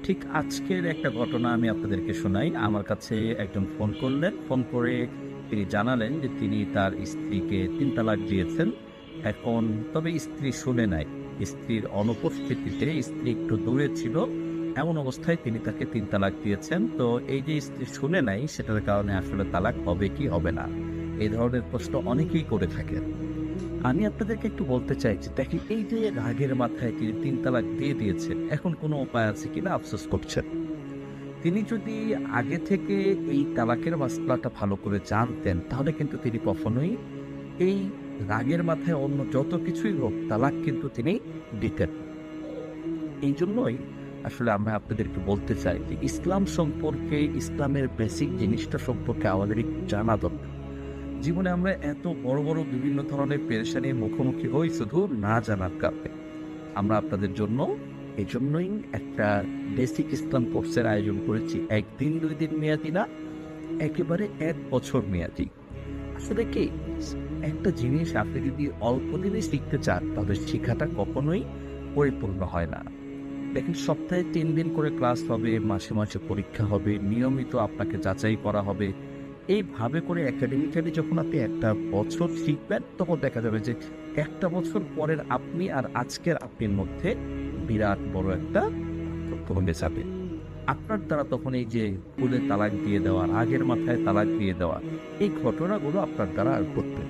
ঠিক আজকের একটা ঘটনা আমি আপনাদেরকে শোনাই। আমার কাছে একজন ফোন করলেন। ফোন করে তিনি জানালেন যে তিনি তার স্ত্রীকে ৩ তালাক দিয়েছেন। এখন তবে স্ত্রী শুনে নাই। স্ত্রীর অনুপস্থিতিতে স্ত্রী একটু দূরে ছিল। এমন অবস্থায় তিনি তাকে ৩ তালাক দিয়েছেন। তো এই যে স্ত্রী শুনে নাই সেটার কারণে আসলে তালাক হবে কি হবে না? এই ধরনের প্রশ্ন অনেকেই করে থাকেন। আমি আপনাদেরকে একটু বলতে চাই যে দেখেন এই যে রাগের মাথায় তিনি ৩ তালাক দিয়ে দিয়েছেন, এখন কোনো উপায় আছে কিনা আফসোস করছেন। তিনি যদি আগে থেকে এই তালাকের মাসলাটা ভালো করে জানতেন, তাহলে কিন্তু তিনি কখনোই এই রাগের মাথায় অন্য যত কিছুই হোক তালাক কিন্তু তিনি দিতেন না। এই জন্যই আসলে আমরা আপনাদেরকে বলতে চাই যে ইসলাম সম্পর্কে, ইসলামের বেসিক জিনিসটা সম্পর্কে আমাদের একটু জানা দরকার। জীবনে আমরা এত বড় বড় বিভিন্ন ধরনের পেরেশানির মুখোমুখি হই শুধু না জানার কারণে। আমরা আপনাদের জন্য এজন্যই একটা বেসিক ইসলাম কোর্সের আয়োজন করেছি। ১ দিন ২ দিন মেয়াদি না, একেবারে ১ বছর মেয়াদি। আসলে কি একটা জিনিস আপনি যদি অল্প দিনে শিখতে চান তাহলে শেখাটা কখনোই পরিপূর্ণ হয় না। দেখেন সপ্তাহে ৩ দিন করে ক্লাস হবে, মাসে মাসে পরীক্ষা হবে, নিয়মিত আপনাকে যাচাই করা হবে। এইভাবে করে একাডেমিক্যালি যখন আপনি একটা বছর শিখবেন তখন দেখা যাবে যে একটা বছর পরের আপনি আর আজকের আপনির মধ্যে বিরাট বড় একটা পার্থক্য হয়ে যাবে। আপনার দ্বারা তখন এই যে ভুলে তালাক দিয়ে দেওয়া, রাগের মাথায় তালাক দিয়ে দেওয়া, এই ঘটনাগুলো আপনার দ্বারা আর ঘটবে